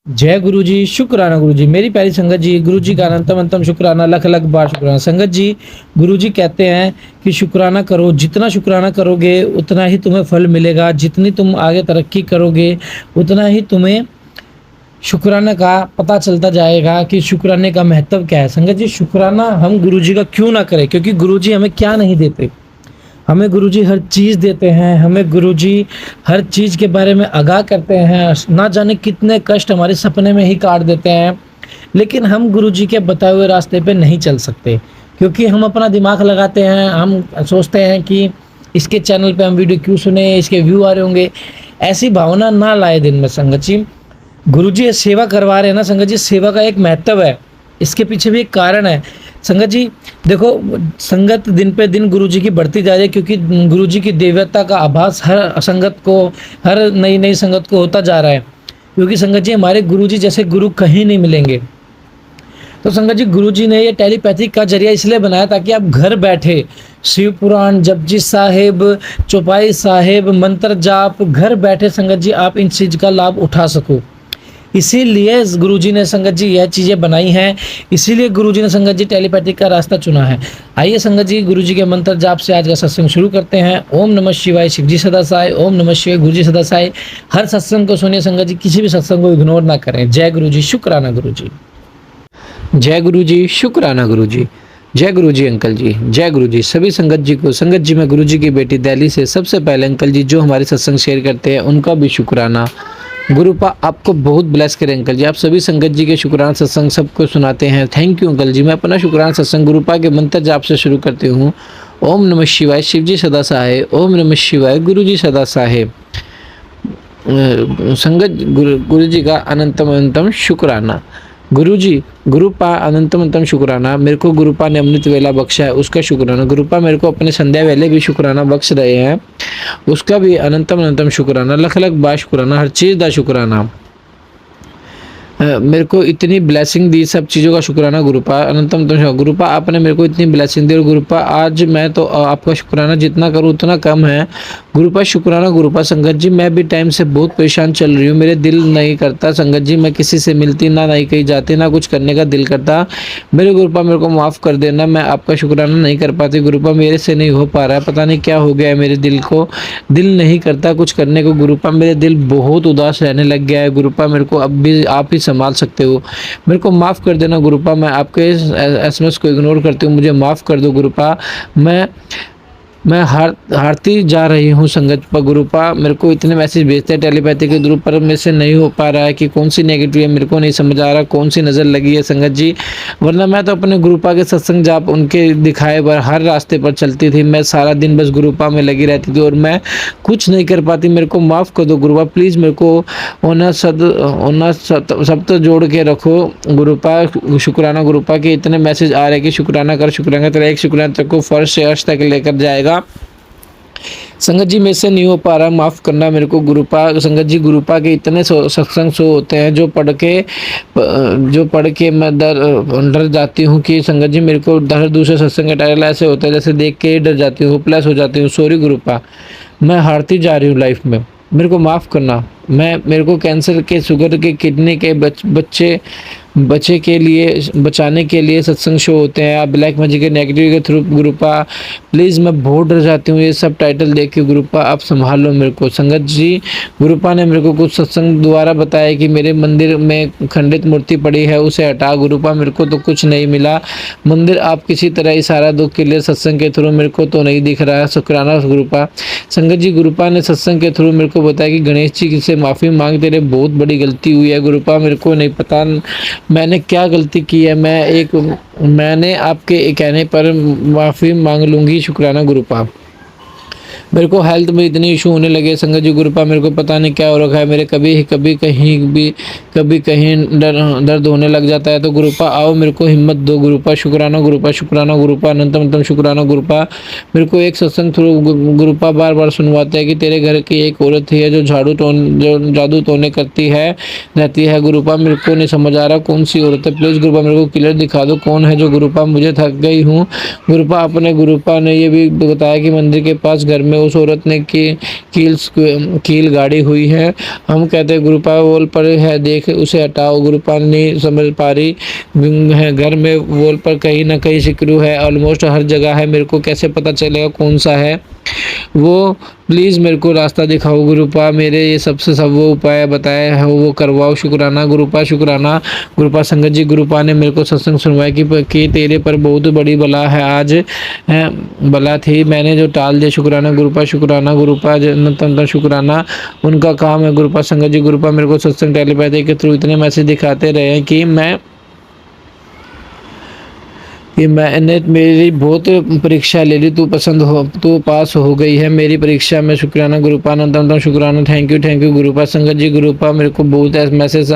जय गुरु जी, शुक्राना गुरु जी। मेरी प्यारी संगत जी, गुरु जी का अनंतम अनंतम शुक्राना, लख लख बार शुक्राना। संगत जी, गुरु जी कहते हैं कि शुक्राना करो, जितना शुक्राना करोगे उतना ही तुम्हें फल मिलेगा, जितनी तुम आगे तरक्की करोगे उतना ही तुम्हें शुक्राना का पता चलता जाएगा कि शुक्राने का महत्व क्या है। संगत जी, शुक्राना हम गुरु जी का क्यों ना करें, क्योंकि गुरु जी हमें क्या नहीं देते। हमें गुरुजी हर चीज़ देते हैं, हमें गुरुजी हर चीज़ के बारे में आगाह करते हैं, ना जाने कितने कष्ट हमारे सपने में ही काट देते हैं, लेकिन हम गुरुजी के बताए हुए रास्ते पे नहीं चल सकते, क्योंकि हम अपना दिमाग लगाते हैं, हम सोचते हैं कि इसके चैनल पे हम वीडियो क्यों सुने, इसके व्यू आ रहे होंगे। ऐसी भावना ना लाए दिन में संगत जी। गुरुजी ये सेवा करवा रहे हैं ना संगत जी, सेवा का एक महत्व है, इसके पीछे भी एक कारण है। संगत जी देखो, संगत दिन पे दिन गुरुजी की बढ़ती जा रही है, क्योंकि गुरुजी की दिव्यता का आभास हर संगत को, हर नई नई संगत को होता जा रहा है, क्योंकि संगत जी हमारे गुरुजी जैसे गुरु कहीं नहीं मिलेंगे। तो संगत जी, गुरुजी ने ये टेलीपैथिक का जरिया इसलिए बनाया ताकि आप घर बैठे शिव पुराण, जपजी साहिब, चौपाई साहिब, मंत्र जाप, घर बैठे संगत जी आप इन चीज़ का लाभ उठा सको। इसीलिए गुरुजी ने संगत जी यह चीज़ें बनाई हैं, इसीलिए गुरुजी ने संगत जी टेलीपैथिक का रास्ता चुना है। आइए संगत जी, गुरुजी के मंत्र जाप से आज का सत्संग शुरू करते हैं। ओम नमः शिवाय, शिवजी सदा सहाय। ओम नमः शिवाय, गुरुजी सदा सहाय। हर सत्संग को सुनिए संगत जी, किसी भी सत्संग को इग्नोर ना करें। जय गुरुजी, शुक्राना गुरुजी। जय गुरु जी, शुक्राना गुरु जी। जय गुरु जी अंकल जी, जय गुरु जी। सभी संगत जी को, संगत जी में गुरु जी की बेटी दिल्ली से सबसे पहले अंकल जी जो हमारे सत्संग शेयर करते हैं उनका भी शुक्राना। गुरुपा आपको बहुत ब्लेस करें अंकल जी। आप सभी संगत जी के शुक्राना सत्संग सबको सुनाते हैं, थैंक यू अंकल जी। मैं अपना शुक्राना सत्संग गुरुपा के मंत्र जाप से शुरू करती हूँ। ओम नमः शिवाय, शिवजी सदा सहाय। ओम नमः शिवाय, गुरु जी सदा सहाय। संगत गुरु जी का अनंतम अनंतम शुक्राना। गुरु जी, गुरुपा अनंतम अनंतम शुक्राना। मेरे को गुरुपा ने अमृत वेला बख्शा है, उसका शुक्राना। गुरुपा मेरे को अपने संध्या वेले भी शुक्राना बख्श रहे हैं, उसका भी अनंतम अनंतम शुक्राना। लख लख बार शुक्राना, हर चीज़ का शुक्राना। मेरे को इतनी ब्लेसिंग दी, सब चीज़ों का शुक्राना गुरुपा। अनंतम गुरुपा आपने मेरे को इतनी ब्लेसिंग दी, और गुरुपा आज मैं तो आपका शुक्राना जितना करूँ उतना कम है। गुरुपा शुक्राना गुरुपा। संगत जी मैं भी टाइम से बहुत परेशान चल रही हूँ, मेरे दिल नहीं करता संगत जी, मैं किसी से मिलती ना, नहीं कहीं जाती ना, कुछ करने का दिल करता। मेरे गुरुपा मेरे को माफ़ कर देना, मैं आपका शुक्राना नहीं कर पाती गुरुपा, मेरे से नहीं हो पा रहा है, पता नहीं क्या हो गया है मेरे दिल को, दिल नहीं करता कुछ करने को गुरुपा। मेरे दिल बहुत उदास रहने लग गया है गुरुपा, मेरे को अब भी आप ही संभाल सकते हो, मेरे को माफ़ कर देना गुरुपा। मैं आपके एसएमएस को इग्नोर करती हूँ, मुझे माफ़ कर दो गुरुपा। मैं हारती जा रही हूँ संगत पर गुरुपा। मेरे को इतने मैसेज भेजते हैं टेलीपैथी के थ्रू, पर मेरे से नहीं हो पा रहा है कि कौन सी नेगेटिव है, मेरे को नहीं समझ आ रहा कौन सी नज़र लगी है संगत जी। वरना मैं तो अपने गुरुपा के सत्संग जाप उनके दिखाए पर हर रास्ते पर चलती थी, मैं सारा दिन बस गुरुपा में लगी रहती थी और मैं कुछ नहीं कर पाती। मेरे को माफ़ कर दो गुरुपा प्लीज़, मेरे को सब तो जोड़ के रखो गुरुपा। शुक्राना गुरुपा के इतने मैसेज आ रहे हैं कि शुक्राना कर, शुक्राना कर, एक शुक्राना तक को फर्श से अर्श तक लेकर जाएगा। संगत जी मेरे से नहीं हो पा रहा, माफ़ करना मेरे को गुरुपा। संगत जी गुरुपा के इतने सत्संग शो होते हैं जो पढ़ के मैं डर जाती हूँ कि संगत जी मेरे को हर दूसरे सत्संग के टाइटल ऐसे होता है जैसे देख के डर जाती हूँ, प्लस हो जाती हूँ। सॉरी गुरुपा, मैं हारती जा रही हूँ लाइफ में, मेरे को माफ़ करना। मेरे को कैंसर के, शुगर के, किडनी के बचाने के लिए सत्संग शो होते हैं, आप ब्लैक मैजिक के नेगेटिव के थ्रू गुरुपा प्लीज़, मैं बहुत डर जाती हूँ ये सब टाइटल देख के गुरुपा, आप संभाल लो मेरे को। संगत जी गुरुपा ने मेरे को कुछ सत्संग द्वारा बताया कि मेरे मंदिर में खंडित मूर्ति पड़ी है उसे हटा गुरुपा, मेरे को तो कुछ नहीं मिला मंदिर, आप किसी तरह इशारा दो के लिए सत्संग के थ्रू, मेरे को तो नहीं दिख रहा है। शुक्राना गुरुपा। संगत जी गुरुपा ने सत्संग के थ्रू मेरे को बताया कि गणेश जी से माफ़ी मांग, तेरे बहुत बड़ी गलती हुई है गुरुपा, मेरे को नहीं पता मैंने क्या गलती की है, मैंने आपके कहने पर माफ़ी मांग लूँगी। शुक्राना गुरुपा। मेरे को हेल्थ में इतनी इशू होने लगे संगत जी गुरुपा, मेरे को पता नहीं क्या हो रखा है, मेरे कभी कहीं दर्द होने लग जाता है, तो गुरुपा आओ मेरे को हिम्मत दो गुरुपा। शुक्राना गुरुपा, शुक्राना गुरुपा, अनंतम अनंतम शुक्राना गुरुपा। मेरे को एक सत्संग थ्रू गुरुपा बार बार सुनवाते हैं कि तेरे घर की एक औरत है जो जो जादू टोने करती है रहती है गुरुपा, मेरे को नहीं समझ आ रहा कौन सी औरत है, प्लीज़ गुरुपा मेरे को क्लियर दिखा दो कौन है जो गुरुपा, मुझे थक गई हूँ गुरुपा। अपने गुरुपा ने ये भी बताया कि मंदिर के पास घर में उस औरत ने कील गाड़ी हुई है। हम कहते हैं गुरुपा वॉल पर है, देख उसे हटाओ। गुरुपा नहीं समझ पा रही है, घर में वॉल पर कहीं ना कहीं स्क्रू है, ऑलमोस्ट हर जगह है, मेरे को कैसे पता चलेगा कौन सा है वो? प्लीज़ मेरे को रास्ता दिखाओ गुरुपा, मेरे ये सबसे सब वो उपाय बताया है वो करवाओ। शुक्राना गुरुपा, शुक्राना गुरुपा संगत जी। गुरुपा ने मेरे को सत्संग सुनवाया कि तेरे पर बहुत बड़ी बला है आज बला थी, मैंने जो टाल दिया। शुक्राना गुरुपा, शुक्राना गुरुपा तंत्र शुक्राना उनका काम है गुरुपा संगत जी। गुरुपा मेरे को सत्संग टेलीपैथी के थ्रू इतने मैसेज दिखाते रहे कि मैंने मेरी बहुत परीक्षा ले ली, तू पास हो गई है मेरी परीक्षा में। शुक्राना गुरुपा, अनंतम शुक्राना। थैंक यू गुरुपा संगत जी। गुरुपा मेरे को बहुत SMS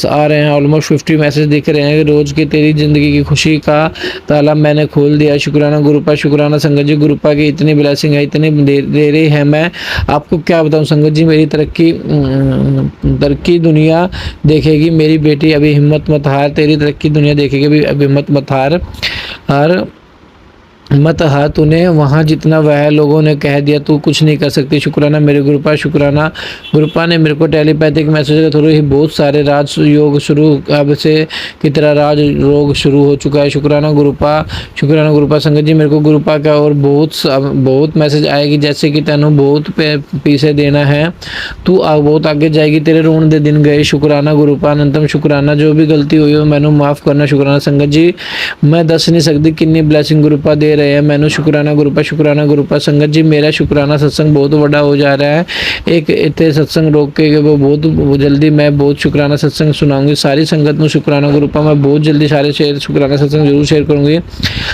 आ रहे हैं, ऑलमोस्ट 50 मैसेज दिख रहे हैं रोज़ की। तेरी ज़िंदगी की खुशी का ताला मैंने खोल दिया। शुक्राना गुरुपा, शुक्राना संगत जी। गुरुपा की इतनी ब्लेसिंग है, इतनी दे रही है, मैं आपको क्या बताऊँ संगत जी। मेरी तरक्की दुनिया देखेगी मेरी बेटी, अभी हिम्मत मत हार। तेरी तरक्की दुनिया देखेगी, अभी हिम्मत मत हार मत हार। तूने वहाँ जितना वह लोगों ने कह दिया तू कुछ नहीं कर सकती। शुक्राना मेरे गुरुपा, शुक्राना। गुरुपा ने मेरे को टेलीपैथिक मैसेज के थ्रू ही बहुत सारे राज योग शुरू अब से की तरह राज योग शुरू हो चुका है। शुक्राना गुरुपा, शुक्राना गुरुपा संगत जी। मेरे को गुरुपा का और बहुत मैसेज आएगी, जैसे कि तेनू बहुत पैसे देना है, तू बहुत आगे जाएगी, तेरे रोन दे दिन गए। शुक्राना गुरुपा, अनंतम शुक्राना। जो भी गलती हुई हो मैनू माफ़ करना। शुक्राना संगत जी। मैं दस नहीं सकती कितनी ब्लैसिंग गुरुपा दे रहे हैं मैनू। शुक्राना गुरुपा, शुक्राना गुरुपा संगत जी। मेरा शुक्राना सत्संग बहुत बड़ा हो जा रहा है, एक इतने सत्संग रोक के वो बहुत जल्दी मैं बहुत शुक्राना सत्संग सुनाऊंगी सारी संगत में। शुक्राना गुरुपा, मैं बहुत जल्दी सारे शुक्राना सत्संग जरूर शेयर करूंगी।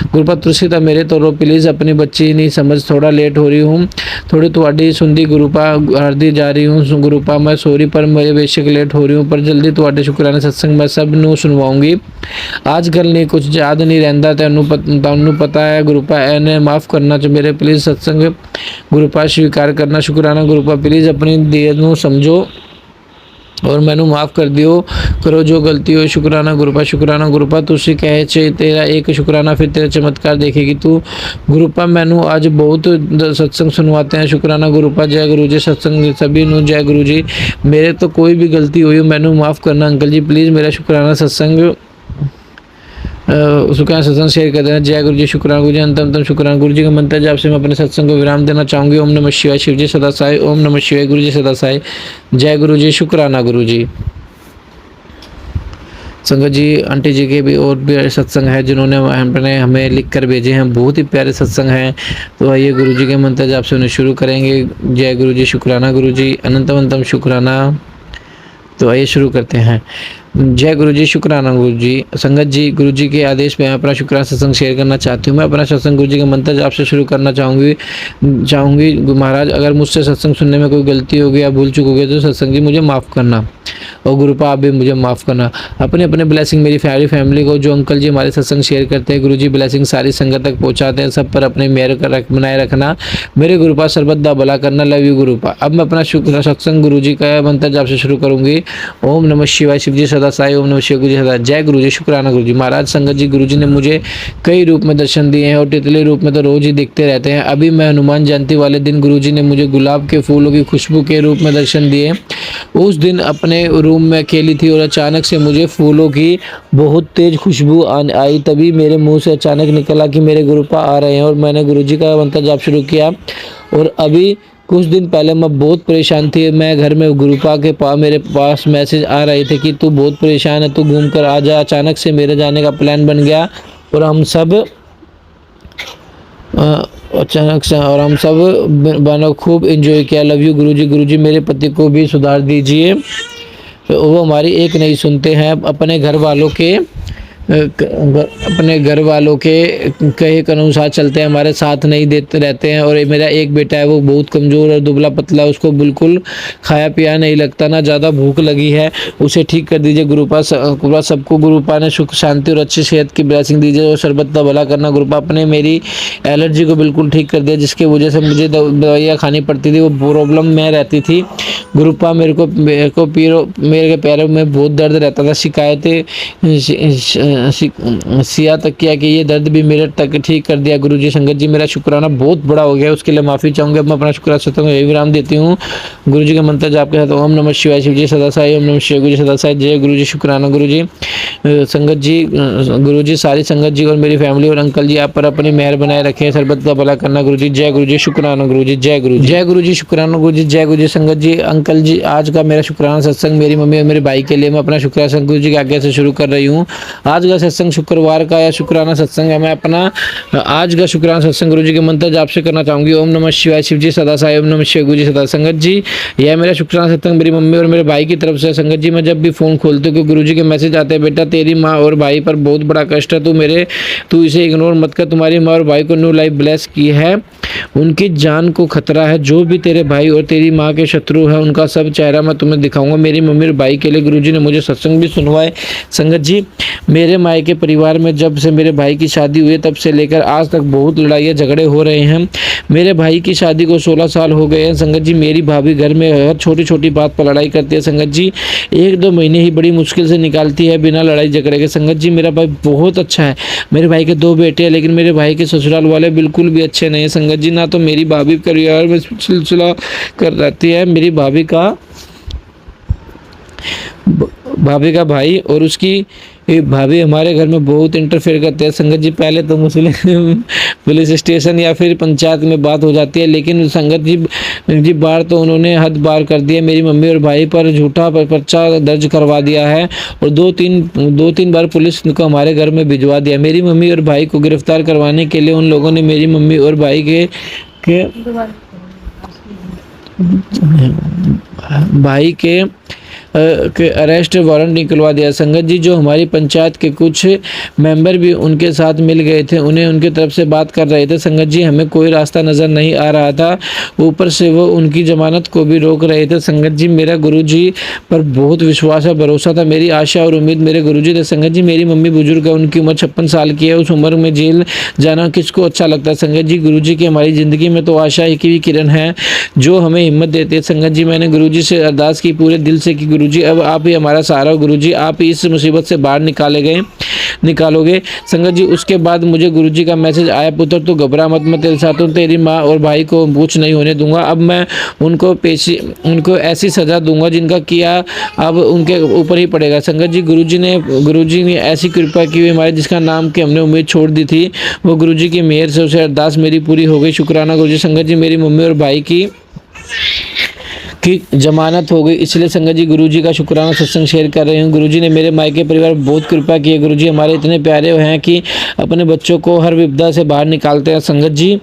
गुरुपा तुलसीता मेरे तो रो प्लीज़, अपनी बच्ची नहीं समझ, थोड़ा लेट हो रही हूँ, थोड़ी थोड़ी सुनती गुरुपा हरदी जा रही हूँ। गुरुपा मैं सॉरी पर मेरे बेशक लेट हो रही हूँ, पर जल्दी थोड़े शुक्राना सत्संग मैं सब नू सुनवाऊंगी। आजकल नहीं कुछ याद नहीं रहता, तेनू पता है गुरुपा, एने माफ़ करना जो मेरे प्लीज़ सत्संग गुरुपा स्वीकार करना। शुक्राना गुरुपा, प्लीज़ अपनी देर नू समझो और मैनू माफ़ कर दियो करो जो गलती हो। शुक्राना गुरुपा, शुक्राना गुरुपा। तुसी कहे चे तेरा एक शुक्राना फिर तेरा चमत्कार देखेगी तू। गुरुपा मैनू आज बहुत सत्संग सुनवाते हैं। शुक्राना गुरुपा, जय गुरु जी। सत्संग सभी नू जय गुरु जी। मेरे तो कोई भी गलती हुई मैनू माफ़ करना अंकल जी, प्लीज़ मेरा शुक्राना सत्संग शुक्राना सत्संग शेयर कर देना। जय गुरु जी, शुक्राना गुरु जी। अंतम शुक्राना गुरु जी का मंत्र जाप से मैं अपने सत्संग को विराम देना चाहूँगी। ओम नमः शिवाय। शिव जी सदा साई। ओम नमः शिवाय। गुरु जी सदा साई। जय गुरु जी, शुक्राना गुरु जी। संगत जी, आंटी जी के भी और भी सत्संग है जिन्होंने हमें लिख कर भेजे हैं, बहुत ही प्यारे सत्संग हैं। तो आइए गुरु जी के मंत्र जाप से उन्हें शुरू करेंगे। जय गुरु जी, शुक्राना गुरु जी। अनंतम शुक्राना। तो आइए शुरू करते हैं। जय गुरु जी, शुक्राना गुरु जी। संगत जी, गुरु जी के आदेश पे मैं अपना शुक्राना सत्संग शेयर करना चाहती हूँ। मैं अपना सत्संग गुरु जी के मंत्र जाप से शुरू करना चाहूँगी। महाराज, अगर मुझसे सत्संग सुनने में कोई गलती हो गई या भूल चूक हो गई तो सत्संग जी मुझे माफ़ करना, और गुरुपा आप भी मुझे माफ़ करना। अपने अपने ब्लेसिंग मेरी फैमिली को, जो अंकल जी हमारे सत्संग शेयर करते हैं, गुरु जी ब्लेसिंग सारी संगत तक पहुँचाते हैं, सब पर अपने मेहर बनाए रखना। मेरे गुरुपा सर्वदा भला करना। Love you गुरुपा। अब मैं अपना सत्संग गुरु जी का मंत्र जाप से शुरू करूँगी। ओम नमः शिवाय। शिव जी सदा साई। ओम नमः शिवाय। गुरु जी सदा। जय गुरु जी, शुक्राना गुरु जी। महाराज संगत जी, गुरु जी ने मुझे कई रूप में दर्शन दिए हैं और तितली रूप में तो रोज ही दिखते रहते हैं। अभी मैं हनुमान जयंती वाले दिन गुरु जी ने मुझे गुलाब के फूलों की खुशबू के रूप में दर्शन दिए। उस दिन अपने रूम में अकेली थी और अचानक से मुझे फूलों की बहुत तेज खुशबू आई। तभी मेरे मुंह से अचानक निकला कि मेरे गुरुपा आ रहे हैं, और मैंने गुरु जी का मंत्र जाप शुरू किया। और अभी कुछ दिन पहले मैं बहुत परेशान थी। मैं घर में गुरुपा के मेरे पास मैसेज आ रहे थे कि तू बहुत परेशान है, तू घूम कर आ जा। अचानक से मेरे जाने का प्लान बन गया और हम सब बना खूब एंजॉय किया। लव यू गुरुजी। गुरुजी मेरे पति को भी सुधार दीजिए, वो हमारी एक नहीं सुनते हैं। अपने घर वालों के कहे के अनुसार चलते हैं, हमारे साथ नहीं देते रहते हैं। और मेरा एक बेटा है, वो बहुत कमज़ोर और दुबला पतला, उसको बिल्कुल खाया पिया नहीं लगता, ना ज़्यादा भूख लगी है, उसे ठीक कर दीजिए गुरुपा। सबको गुरुपा ने सुख शांति और अच्छी सेहत की ब्लेसिंग दीजिए और सर्वदा भला करना गुरुपा। अपने मेरी एलर्जी को बिल्कुल ठीक कर दिया, जिसकी वजह से मुझे दवाइयाँ खानी पड़ती थी, वो प्रॉब्लम में रहती थी गुरुपा। मेरे के पैरों में बहुत दर्द रहता था, सिया तक किया कि ये दर्द भी मेरे तक ठीक कर दिया गुरुजी। संगत जी मेरा शुक्राना बहुत बड़ा हो गया, उसके लिए माफ़ी चाहूँगा। अब मैं अपना शुक्राना सत्संग में विराम देती हूँ। गुरुजी का मंत्र जाप के साथ ओम नमः शिवाय। शिव जी सदा साई। ओम नमः शिवाय। गुरु जी सदा साई। जय गुरुजी। शुक्राना गुरुजी। संगत जी, गुरुजी सारी संगत जी और मेरी फैमिली और अंकल जी आप पर अपनी मेहर बनाए रखें, सरबत का भला करना गुरुजी। जय गुरुजी। शुक्राना गुरुजी। जय गुरुजी। जय गुरुजी। शुक्राना गुरुजी। जय गुरुजी। संगत जी, अंकल जी, आज का मेरा शुक्राना सत्संग मेरी मम्मी और मेरे भाई के लिए मैं अपना शुक्राना गुरुजी के आगे से शुरू कर रही हूँ। आज का सत्संग शुक्रवार का या शुक्राना सत्संग है। मैं अपना आज का शुक्राना सत्संग गुरुजी के मंत्र जाप से करना चाहूँगी। ओम नमः शिवाय। शिव जी सदा साई। ओम नमः शिवाय। गुरुजी सदा। संगत जी, यह मेरा शुक्राना सत्संग मेरी मम्मी और मेरे भाई की तरफ से। संगत जी, मैं जब भी फ़ोन खोलती हूँ गुरुजी के मैसेज आते हैं, बेटा तेरी माँ और भाई पर बहुत बड़ा कष्ट है, तू इसे इग्नोर मत कर। तुम्हारी माँ और भाई को न्यू लाइफ ब्लेस की है, उनकी जान को खतरा है। जो भी तेरे भाई और तेरी माँ के शत्रु है उनका सब चेहरा मैं तुम्हें दिखाऊंगा। मेरी मम्मी और भाई के लिए गुरुजी ने मुझे सत्संग भी सुनवाए। संगत जी, मेरे मायके परिवार में जब से मेरे भाई की शादी हुई तब से लेकर आज तक बहुत लड़ाइयाँ झगड़े हो रहे हैं। मेरे भाई की शादी को 16 साल हो गए हैं। संगत जी, मेरी भाभी घर में हर छोटी छोटी बात पर लड़ाई करती है। संगत जी, 1-2 महीने ही बड़ी मुश्किल से निकालती है बिना लड़ाई झगड़े के। संगत जी, मेरा भाई बहुत अच्छा है। मेरे भाई के 2 बेटे हैं, लेकिन मेरे भाई के ससुराल वाले बिल्कुल भी अच्छे नहीं है। संगत जी, ना तो मेरी भाभी परिवार में सिलसिला कर रहती है, मेरी भाभी का भाई और उसकी भाभी हमारे घर में बहुत इंटरफेयर करते हैं। संगत जी, पहले तो मुस्लिम पुलिस स्टेशन या फिर पंचायत में बात हो जाती है, लेकिन संगत जी बार तो उन्होंने हद बार कर दिया। मेरी मम्मी और भाई पर झूठा पर्चा दर्ज करवा दिया है और 2-3 बार पुलिस को हमारे घर में भिजवा दिया। मेरी मम्मी और भाई को गिरफ्तार करवाने के लिए उन लोगों ने मेरी मम्मी और भाई के अरेस्ट वारंट निकलवा दिया। संगत जी, जो हमारी पंचायत के कुछ मेंबर भी उनके साथ मिल गए थे, उन्हें उनकी तरफ से बात कर रहे थे। संगत जी, हमें कोई रास्ता नज़र नहीं आ रहा था, ऊपर से वो उनकी जमानत को भी रोक रहे थे। संगत जी, मेरा गुरुजी पर बहुत विश्वास और भरोसा था, मेरी आशा और उम्मीद मेरे गुरुजी थे। संगत जी, मेरी मम्मी बुजुर्ग है, उनकी उम्र 56 साल की है। उस उम्र में जेल जाना किसको अच्छा लगता है। संगत जी, गुरुजी की हमारी ज़िंदगी में तो आशा की भी किरण है जो हमें हिम्मत देती है। संगत जी, मैंने गुरुजी से अरदास की पूरे दिल से कि गुरुजी, अब आप ही हमारा सहारा हो। गुरुजी, आप ही इस मुसीबत से बाहर निकालोगे। संगत जी, उसके बाद मुझे गुरुजी का मैसेज आया, पुत्र तो घबरा मत, मैं तेरे साथ हूँ, तेरी माँ और भाई को कुछ नहीं होने दूंगा। अब मैं उनको ऐसी सज़ा दूंगा जिनका किया अब उनके ऊपर ही पड़ेगा। संगत जी, गुरुजी ने ऐसी कृपा की हुई हमारे, जिसका नाम की हमने उम्मीद छोड़ दी थी, वो गुरुजी की मेहर से उसे अरदास मेरी पूरी हो गई। शुक्राना गुरुजी। संगत जी, मेरी मम्मी और भाई की जमानत हो गई, इसलिए संगत जी गुरुजी का शुक्राना सत्संग शेयर कर रही हूँ। गुरुजी ने मेरे मायके परिवार बहुत कृपा की है। गुरुजी हमारे इतने प्यारे हैं कि अपने बच्चों को हर विपदा से बाहर निकालते हैं। संगत जी,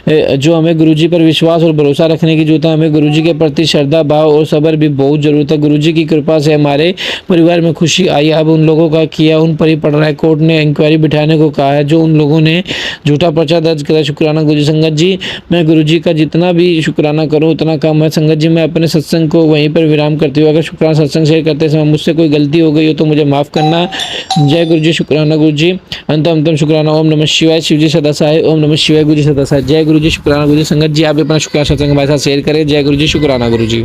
जो हमें गुरुजी पर विश्वास और भरोसा रखने की जरूरत है, हमें गुरुजी के प्रति श्रद्धा भाव और सब्र भी बहुत ज़रूरत है। गुरुजी की कृपा से हमारे परिवार में खुशी आई। अब उन लोगों का किया उन पर ही पड़ रहा है। कोर्ट ने इंक्वायरी बिठाने को कहा है, जो उन लोगों ने झूठा पर्चा दर्ज किया। शुक्राना गुरुजी। संगत जी, मैं गुरुजी का जितना भी शुक्राना करूँ उतना कम है। संगत जी, मैं अपने सत्संग को वहीं पर विराम करती हूँ। अगर शुक्राना सत्संग शेयर करते समय मुझसे कोई गलती हो गई हो तो मुझे माफ़ करना। जय गुरुजी। शुक्राना गुरुजी। अंतम शुक्राना। ओम नमः शिवाय। शिव जी सदा सहाय। ओम नमः शिवाय। गुरुजी सदा सहाय। जय गुरुजी। शुक्राना गुरुजी। संगत जी, आप अपना शुक्राना सत्संग हमारे साथ शेयर करें। जय गुरुजी। शुक्राना गुरुजी।